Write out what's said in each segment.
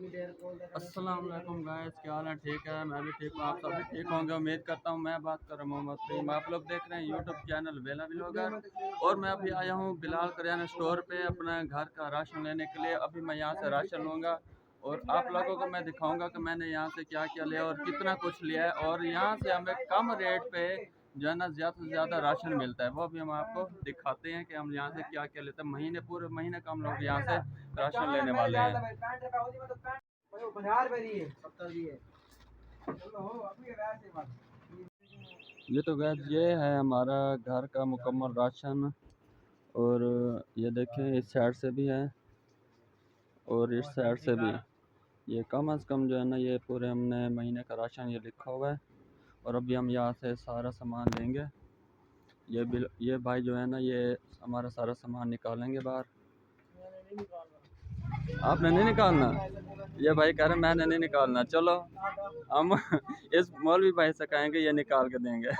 अस्सलाम वालेकुम गाइस, क्या हाल है? ठीक है, मैं भी ठीक हूँ, आप सभी ठीक होंगे उम्मीद करता हूँ। मैं बात कर रहा हूँ मोहम्मद फहीम, आप लोग देख रहे हैं यूट्यूब चैनल वेला व्लॉगर। और मैं अभी आया हूँ बिलाल करियाना स्टोर पे अपने घर का राशन लेने के लिए। अभी मैं यहाँ से राशन लूँगा और आप लोगों को मैं दिखाऊंगा कि मैंने यहाँ से क्या क्या लिया और कितना कुछ लिया है। और यहाँ से हमें कम रेट पे जो है ना ज़्यादा से ज़्यादा राशन मिलता है, वो भी हम आपको दिखाते हैं कि हम यहाँ से क्या क्या लेते हैं। पूरे महीने का हम लोग यहाँ से राशन लेने वाले हैं। ये तो गैस ये है हमारा घर का मुकम्मल राशन। और ये देखें, इस साइड से भी है और इस साइड से भी। ये कम अज़ कम जो है ना, ये पूरे हमने महीने का राशन ये लिखा हुआ है। और अभी हम यहाँ से सारा सामान लेंगे। ये भाई जो है ना, ये हमारा सारा सामान निकालेंगे बाहर। आपने नहीं निकालना? ये भाई कह रहे मैंने नहीं निकालना। चलो हम इस मौलवी भाई से कहेंगे, ये निकाल के देंगे।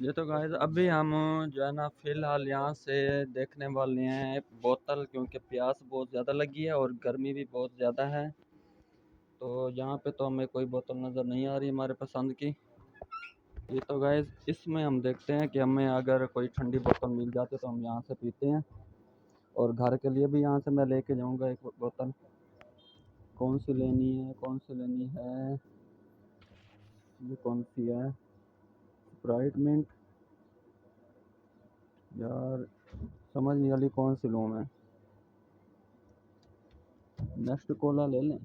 ये तो गाइस अभी हम जो है ना फ़िलहाल यहाँ से देखने वाले हैं बोतल, क्योंकि प्यास बहुत ज़्यादा लगी है और गर्मी भी बहुत ज़्यादा है। तो यहाँ पे तो हमें कोई बोतल नज़र नहीं आ रही हमारे पसंद की। ये तो गाइस इसमें हम देखते हैं कि हमें अगर कोई ठंडी बोतल मिल जाती है तो हम यहाँ से पीते हैं। और घर के लिए भी यहाँ से मैं लेके जाऊँगा एक बोतल। कौन सी लेनी है, कौन सी लेनी है? ये कौन सी है? Sprite mint. यार समझ नहीं आ रही कौन सी लूँ मैं। नेक्स्ट कोला ले लें?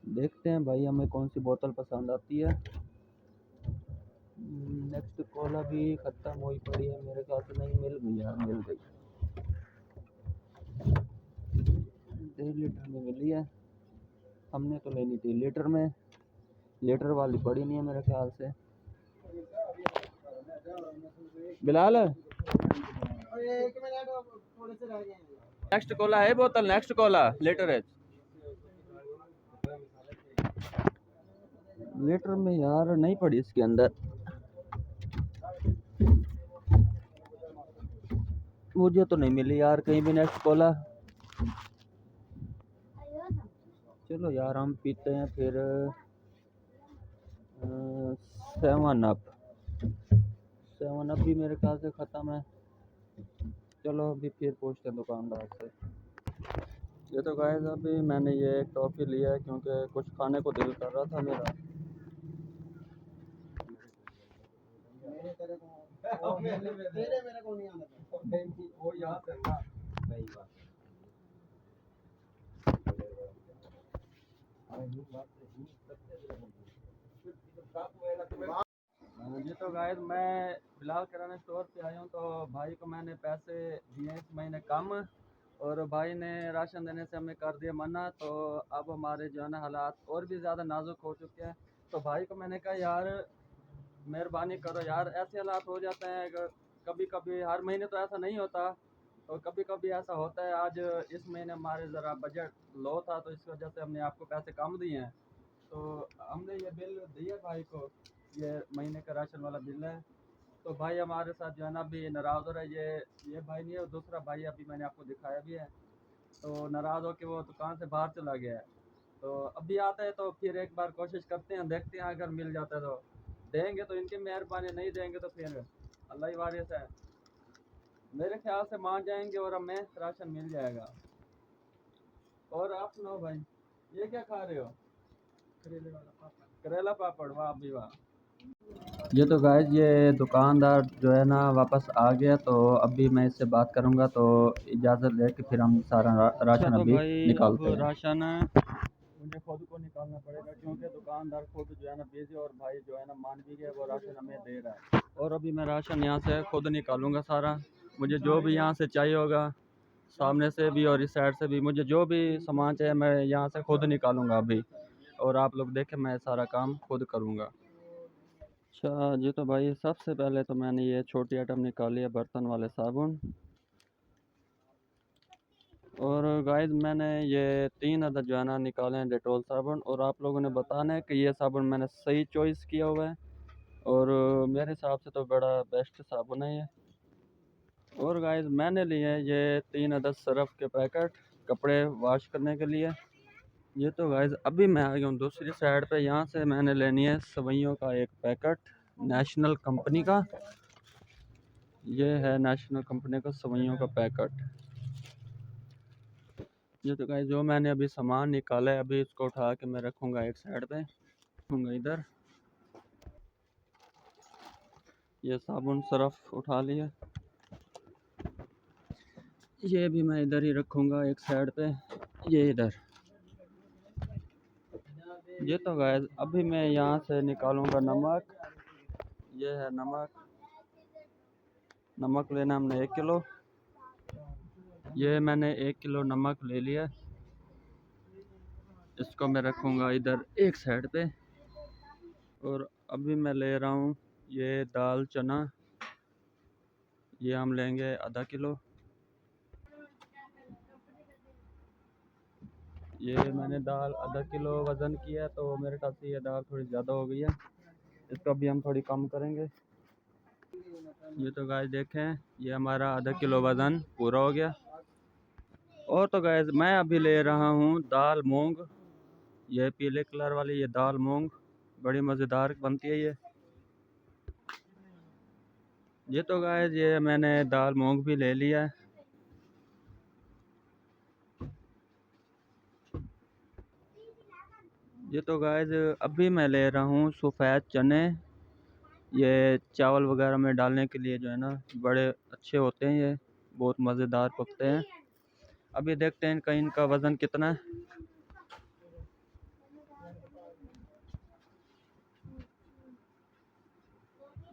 देखते हैं भाई हमें कौन सी बोतल पसंद आती है। नेक्स्ट कोला भी ख़त्म हुई पड़ी है मेरे ख्याल से। नहीं, मिल गई यार, मिल गई। 1.5 लीटर में मिली है। हमने तो लेनी थी लीटर में, लीटर वाली पड़ी नहीं है मेरे ख्याल से। बिलाल नेक्स्ट कोला है बोतल, नेक्स्ट कोला लीटर है। लीटर में यार नहीं पड़ी इसके अंदर। मुझे तो नहीं मिली यार कहीं भी नेक्स्ट कोला। चलो यार हम पीते हैं फिर 7 अप। 7 अप भी मेरे ख्याल से ख़त्म है। चलो अभी फिर पूछते हैं दुकानदार से। ये तो गाइस अभी मैंने ये टॉफ़ी लिया है क्योंकि कुछ खाने को दिल कर रहा था मेरा। जी तो गाइस मैं बिलाल किराना स्टोर पे आया हूँ। तो भाई को मैंने पैसे दिए इस महीने कम और भाई ने राशन देने से हमें कर दिया मना। तो अब हमारे जो है ना हालात और भी ज़्यादा नाजुक हो चुके हैं। तो भाई को मैंने कहा यार मेहरबानी करो यार, ऐसे हालात हो जाते हैं कभी कभी, हर महीने तो ऐसा नहीं होता। तो कभी कभी ऐसा होता है। आज इस महीने हमारे ज़रा बजट लो था तो इस वजह से हमने आपको पैसे कम दिए हैं। तो हमने ये बिल दिया भाई को, ये महीने का राशन वाला बिल है। तो भाई हमारे साथ जो है ना अभी नाराज़ हो रहा है। ये भाई नहीं है, दूसरा भाई अभी मैंने आपको दिखाया भी है। तो नाराज़ हो के वो दुकान से बाहर चला गया है। तो अभी आता है तो फिर एक बार कोशिश करते हैं, देखते हैं अगर मिल जाता है तो देंगे, तो इनकी मेहरबानी, नहीं देंगे तो फिर अल्लाह ही वारिस है। मेरे ख्याल से मान जाएंगे और हमें राशन मिल जाएगा। और आप सुनाओ भाई, ये क्या खा रहे हो? करेला पापड़, वाह भी वाह। ये तो गाइस ये दुकानदार जो है ना वापस आ गया। तो अभी मैं इससे बात करूंगा, तो इजाज़त लेके फिर हम सारा राशन तो अभी भाई निकालते अब हैं। राशन मुझे खुद को निकालना पड़ेगा क्योंकि दुकानदार खुद जो है ना बिजी, और भाई जो है ना मान भी गया, वो राशन हमें दे रहा है। और अभी मैं राशन यहाँ से खुद निकालूंगा सारा। मुझे जो भी यहाँ से चाहिए होगा, सामने से भी और इस साइड से भी, मुझे जो भी सामान चाहिए मैं यहाँ से खुद निकालूंगा अभी। और आप लोग देखें, मैं सारा काम खुद करूँगा। अच्छा जी, तो भाई सबसे पहले तो मैंने ये छोटी आइटम निकाली है, बर्तन वाले साबुन। और गाइस मैंने ये 3 अदद जो है ना निकाले हैं डेटॉल साबुन। और आप लोगों ने बताना है कि ये साबुन मैंने सही चॉइस किया हुआ है। और मेरे हिसाब से तो बड़ा बेस्ट साबुन है ये। और गाइस मैंने लिए ये 3 अदद सरफ के पैकेट कपड़े वॉश करने के लिए। ये तो गाइस अभी मैं आ गया हूँ दूसरी साइड पे। यहाँ से मैंने लेनी है सवैयों का एक पैकेट नेशनल कंपनी का। ये है नेशनल कंपनी का सवैयों का पैकेट। ये तो गाइस जो मैंने अभी सामान निकाला है, अभी इसको उठा के मैं रखूँगा एक साइड पे, रखूँगा इधर। ये साबुन सरफ उठा लिया, ये भी मैं इधर ही रखूँगा एक साइड पे, ये इधर। ये तो गाइस अभी मैं यहाँ से निकालूंगा नमक। ये है नमक, नमक लेना हमने 1 किलो। ये मैंने 1 किलो नमक ले लिया, इसको मैं रखूँगा इधर एक साइड पे। और अभी मैं ले रहा हूँ ये दाल चना, ये हम लेंगे आधा किलो। ये मैंने दाल आधा किलो वज़न किया तो मेरे ख्याल से ये दाल थोड़ी ज़्यादा हो गई है, इसको अभी हम थोड़ी कम करेंगे। ये तो गाइस देखें, ये हमारा आधा किलो वज़न पूरा हो गया। और तो गाइस मैं अभी ले रहा हूँ दाल मूंग, ये पीले कलर वाली ये दाल मूंग बड़ी मज़ेदार बनती है ये। ये तो गाइस ये मैंने दाल मूंग भी ले लिया है। ये तो गाइस अभी मैं ले रहा हूँ सफ़ेद चने, ये चावल वगैरह में डालने के लिए जो है ना बड़े अच्छे होते हैं, ये बहुत मज़ेदार पकते हैं। अभी देखते हैं इनका वज़न कितना है।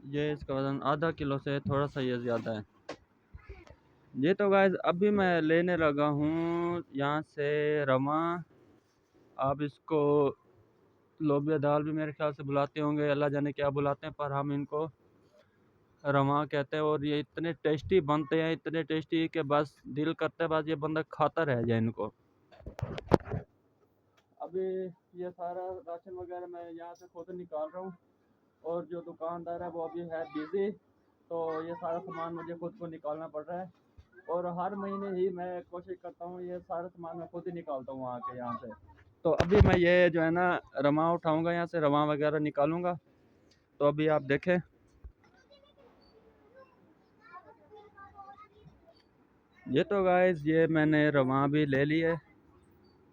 ये इसका वज़न आधा किलो से थोड़ा सा ये ज़्यादा है। ये तो गाइस अभी मैं लेने लगा हूँ यहाँ से रमा। आप इसको लोबिया दाल भी मेरे ख्याल से बुलाते होंगे, अल्लाह जाने क्या बुलाते हैं, पर हम इनको रमा कहते हैं। और ये इतने टेस्टी बनते हैं, इतने टेस्टी कि बस दिल करता है बस ये बंदा खाता रह जाए इनको। अभी ये सारा राशन वगैरह मैं यहाँ से खुद निकाल रहा हूँ, और जो दुकानदार है वो अभी है बिज़ी, तो ये सारा सामान मुझे खुद को निकालना पड़ रहा है। और हर महीने ही मैं कोशिश करता हूँ ये सारा सामान मैं खुद ही निकालता हूँ आके यहाँ से। तो अभी मैं ये जो है ना रमा उठाऊँगा, यहाँ से रवा वगैरह निकालूँगा, तो अभी आप देखें। ये तो गाइस ये मैंने रवा भी ले ली है,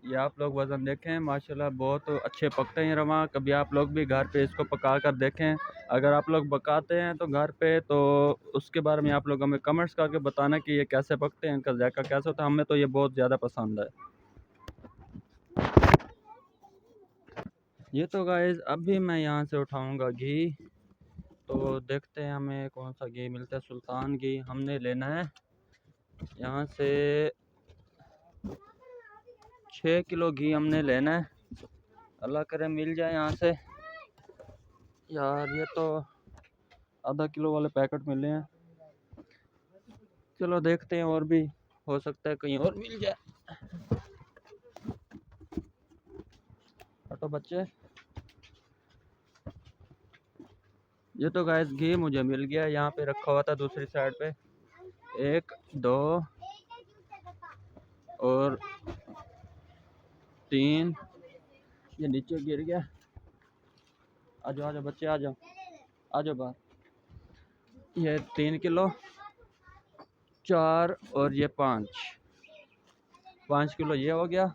ये आप लोग वज़न देखें, माशाल्लाह बहुत अच्छे पकते हैं रवा। कभी आप लोग भी घर पे इसको पका कर देखें, अगर आप लोग पकाते हैं तो घर पे, तो उसके बारे में आप लोग हमें कमेंट्स करके बताना कि ये कैसे पकते हैं, इनका जायका कैसा होता है। हमें तो ये बहुत ज़्यादा पसंद है। ये तो गाइस अभी मैं यहाँ से उठाऊँगा घी, तो देखते हैं हमें कौन सा घी मिलता है। सुल्तान घी हमने लेना है यहाँ से, 6 किलो घी हमने लेना है, अल्लाह करे मिल जाए यहाँ से। यार ये तो आधा किलो वाले पैकेट मिले हैं, चलो देखते हैं, और भी हो सकता है कहीं और मिल जाए। हटो बच्चे। ये तो गाइस घी मुझे मिल गया, यहाँ पे रखा हुआ था दूसरी साइड पे। 1 2 और 3, ये नीचे गिर गया। आ जाओ बच्चे, आ जाओ बाहर। ये 3 किलो, 4 और ये 5 किलो ये हो गया,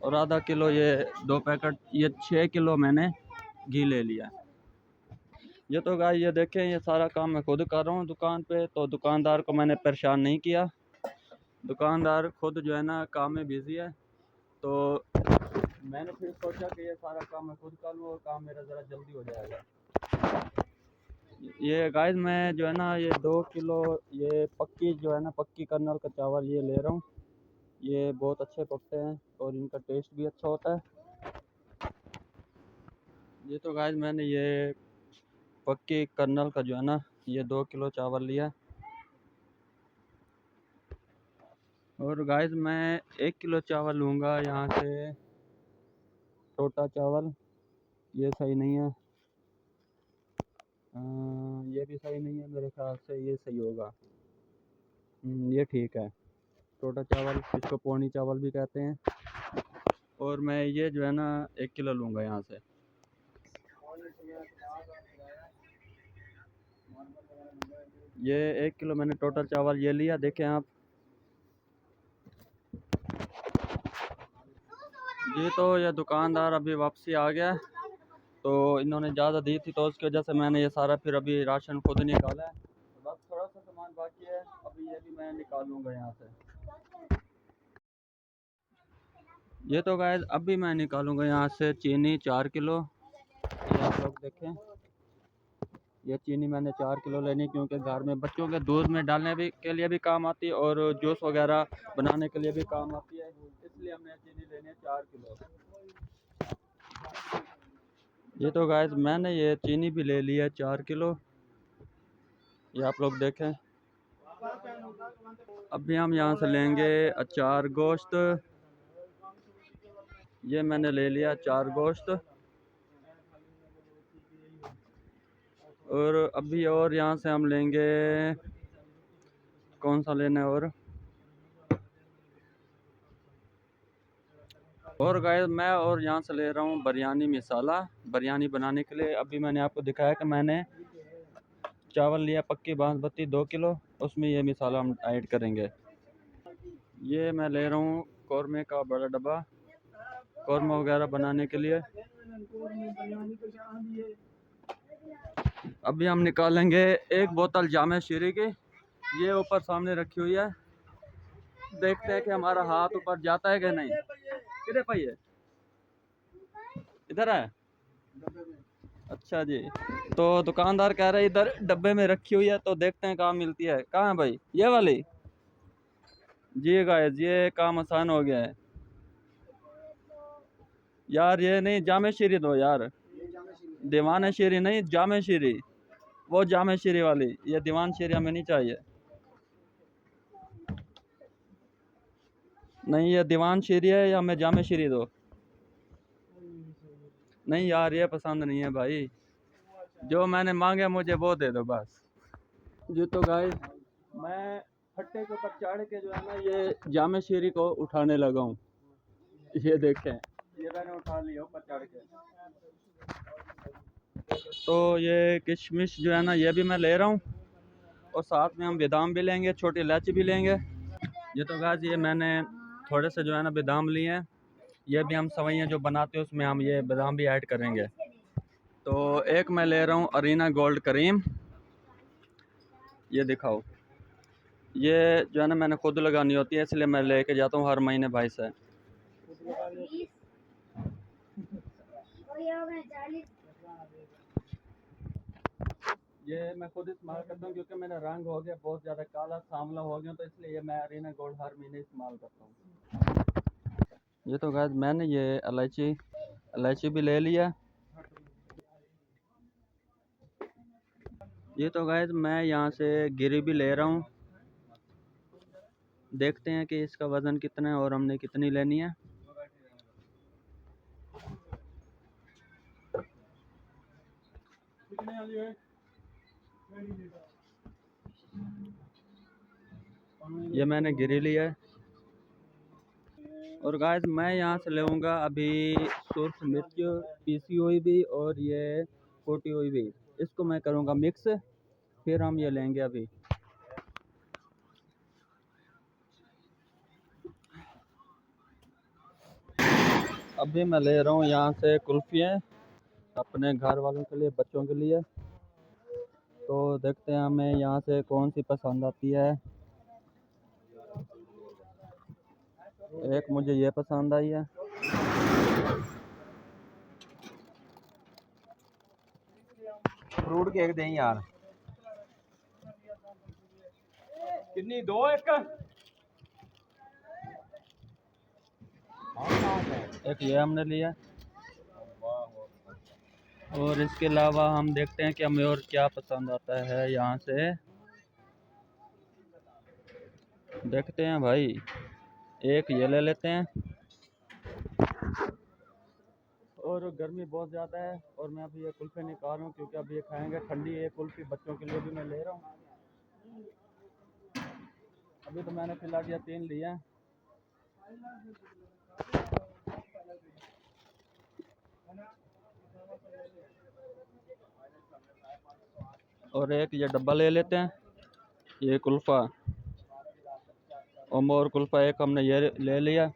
और आधा किलो ये 2 पैकेट, ये 6 किलो मैंने घी ले लिया। ये तो गाइस ये देखें, ये सारा काम मैं खुद कर रहा हूँ दुकान पे, तो दुकानदार को मैंने परेशान नहीं किया। दुकानदार खुद जो है ना काम में बिज़ी है, तो मैंने फिर सोचा कि ये सारा काम मैं खुद कर लूँ और काम मेरा ज़रा जल्दी हो जाएगा। ये गाइस मैं जो है ना ये 2 किलो ये पक्की जो है ना पक्की कर्नल का चावल ये ले रहा हूँ, ये बहुत अच्छे पकते हैं और इनका टेस्ट भी अच्छा होता है। ये तो गाइस मैंने ये पक्की कर्नल का जो है ना ये 2 किलो चावल लिया। और गाइस मैं 1 किलो चावल लूँगा यहाँ से, छोटा चावल, ये सही नहीं है, ये भी सही नहीं है, मेरे ख्याल से ये सही होगा। ये ठीक है। टोटा चावल, इसको पौनी चावल भी कहते हैं। और मैं ये जो है ना 1 किलो लूँगा यहाँ से। ये 1 किलो मैंने टोटल चावल ये लिया, देखें आप। जी तो ये दुकानदार अभी वापसी आ गया, तो इन्होंने ज़्यादा दी थी तो उसकी वजह से मैंने ये सारा फिर अभी राशन खुद निकाला है। तो बस थोड़ा सा सामान बाकी है, अभी ये भी मैं निकालूंगा यहाँ से। ये तो गाइस अभी मैं निकालूंगा यहाँ से चीनी 4 किलो। ये आप लोग देखें, ये चीनी मैंने 4 किलो लेनी, क्योंकि घर में बच्चों के दूध में डालने भी के लिए भी काम आती है और जूस वगैरह बनाने के लिए भी काम आती है, इसलिए हमने चीनी लेनी है 4 किलो। ये तो गाइस मैंने ये चीनी भी ले ली है 4 किलो। ये आप लोग देखें। अभी हम यहाँ से लेंगे अचार गोश्त। ये मैंने ले लिया अचार गोश्त। और अभी और यहाँ से हम लेंगे, कौन सा लेना है और गाइस मैं और यहाँ से ले रहा हूँ बिरयानी मसाला, बिरयानी बनाने के लिए। अभी मैंने आपको दिखाया कि मैंने चावल लिया पक्की बासमती 2 किलो, उसमें ये मसाला हम ऐड करेंगे। ये मैं ले रहा हूँ कौरमे का बड़ा डब्बा, कौरमा वगैरह बनाने के लिए। अभी हम निकालेंगे एक बोतल जामे शीरी की, ये ऊपर सामने रखी हुई है। देखते हैं कि हमारा हाथ ऊपर जाता है कि नहीं। किधर पाई है? इधर है। अच्छा जी, तो दुकानदार कह रहे हैं इधर डब्बे में रखी हुई है, तो देखते हैं कहाँ मिलती है। कहाँ है भाई? ये वाली? जी गाइस ये काम आसान हो गया है यार। ये नहीं, जामे शीरी दो यार। दीवान शीरी नहीं, जामे शीरी, वो जामे शीरी वाली। ये दीवान शीरी हमें नहीं चाहिए। नहीं ये दीवान शीरी है, या हमें जामे शीरी दो। नहीं यार ये पसंद नहीं है भाई, जो मैंने मांगे मुझे वो दे दो बस। जी तो गाइस मैं फट्टे के ऊपर चढ़ के जो है ना ये जामे शीरी को उठाने लगा हूँ। ये देखें, ये मैंने उठा लिया ऊपर चढ़ के। तो ये किशमिश जो है ना ये भी मैं ले रहा हूँ, और साथ में हम बादाम भी लेंगे, छोटी इलायची भी लेंगे। ये तो गाइस ये मैंने थोड़े से जो है ना बादाम लिए हैं, ये भी हम सवैयाँ जो बनाते हैं उसमें हम ये बादाम भी ऐड करेंगे। तो एक मैं ले रहा हूँ अरीना गोल्ड क्रीम, ये दिखाओ। ये जो है ना मैंने खुद लगानी होती है, इसलिए मैं लेके जाता हूँ हर महीने भाई से। ये मैं खुद इस्तेमाल करता हूँ, क्योंकि मेरा रंग हो गया बहुत ज़्यादा काला सांवला हो गया, तो इसलिए ये मैं अरीना गोल्ड हर महीने इस्तेमाल करता हूँ। ये तो गाइस मैंने ये इलायची इलायची भी ले लिया। ये तो गाइस मैं यहाँ से गिरी भी ले रहा हूँ। देखते हैं कि इसका वज़न कितना है और हमने कितनी लेनी है। ये मैंने गिरी लिया है। और गाइस मैं यहाँ से लूँगा अभी सुर्ख मिर्च पीसी हुई भी और ये कोटी हुई भी, इसको मैं करूँगा मिक्स, फिर हम ये लेंगे अभी। अभी मैं ले रहा हूँ यहाँ से कुल्फ़ियाँ अपने घर वालों के लिए, बच्चों के लिए। तो देखते हैं हमें यहाँ से कौन सी पसंद आती है। एक मुझे ये पसंद आई है। फ्रूट केक दें यार। कितनी? दो एक? एक ये हमने लिया, और इसके अलावा हम देखते हैं कि हमें और क्या पसंद आता है यहाँ से। देखते हैं भाई, एक ये ले लेते हैं। और गर्मी बहुत ज़्यादा है, और मैं अभी ये कुल्फ़ी निकाल रहा हूँ, क्योंकि अभी ये खाएंगे ठंडी है कुल्फ़ी, बच्चों के लिए भी मैं ले रहा हूँ। अभी तो मैंने फिलहाल ये 3 लिए हैं। और एक ये डब्बा ले लेते हैं, ये कुल्फ़ा और कुल्फ़ा एक हमने ये ले लिया।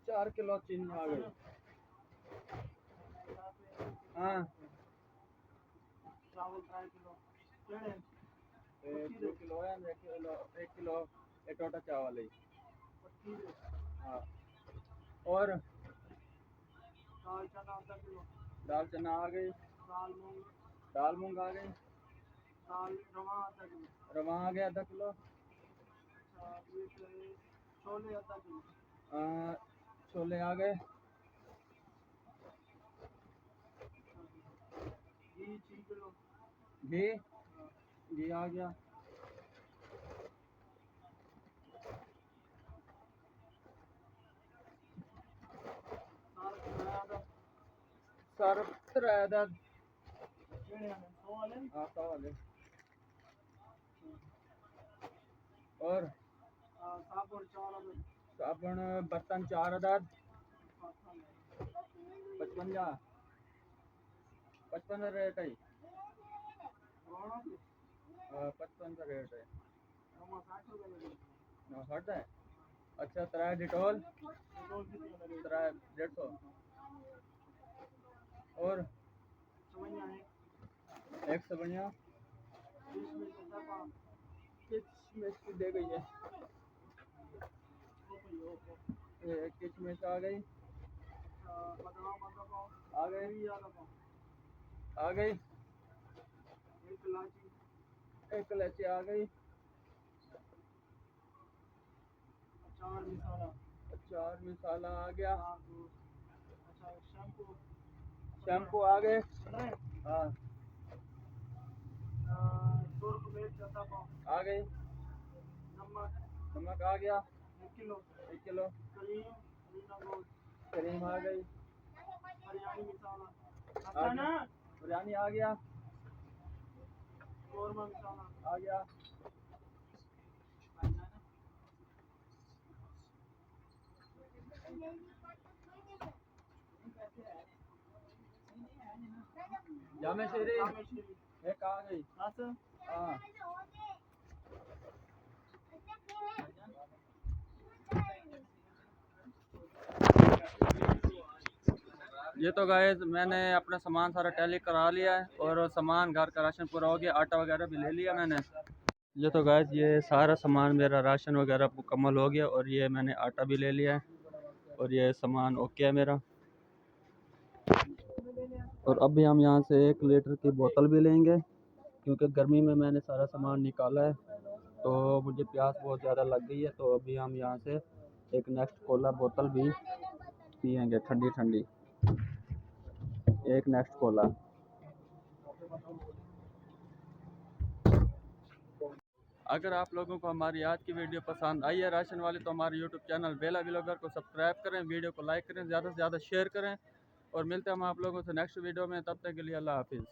चार किलो चीनी आ गई। हाँ 2 किलो है, 1 किलो 1 टोटा चावल है। हाँ और दाल चना आ गई, दाल मूंग आ गई, रवा आ गया आधा किलो, छोले आ गए, घी घी आ गया, सर्फ 3 अदद, हाँ 100 वाले, और साबुन बर्तन 4 अदद, 55 55 रेट है, 55 का रेट है। 60 है। अच्छा 3 डिटोल 150 और एक सबनिया किशमिश की दे गई है, किशमिश आ गई, आ गई आ गई, एक इलायची आ गई, अचार मसाला आ गया, शैम्पू आ गए, हाँ आ गई, नमक आ गया 1 किलो, क्रीम आ गई, बिरयानी आ गया, आ गया, जामे शेरी एक आ गई, हाँ ये तो गाइस मैंने अपना सामान सारा टैली करा लिया है और सामान घर का राशन पूरा हो गया, आटा वगैरह भी ले लिया मैंने। ये तो गाइस ये सारा सामान मेरा राशन वगैरह मुकम्मल हो गया और ये मैंने आटा भी ले लिया है और ये सामान ओके है मेरा। और अभी हम यहाँ से 1 लीटर की बोतल भी लेंगे क्योंकि गर्मी में मैंने सारा सामान निकाला है तो मुझे प्यास बहुत ज़्यादा लग गई है, तो अभी हम यहाँ से एक नेक्स्ट कोला बोतल भी पियेंगे ठंडी ठंडी, एक नेक्स्ट कोला। अगर आप लोगों को हमारी आज की वीडियो पसंद आई है राशन वाली तो हमारे यूट्यूब चैनल बेला व्लॉगर को सब्सक्राइब करें, वीडियो को लाइक करें, ज़्यादा से ज़्यादा शेयर करें और मिलते हैं हम आप लोगों से नेक्स्ट वीडियो में। तब तक के लिए अल्लाह हाफिज़।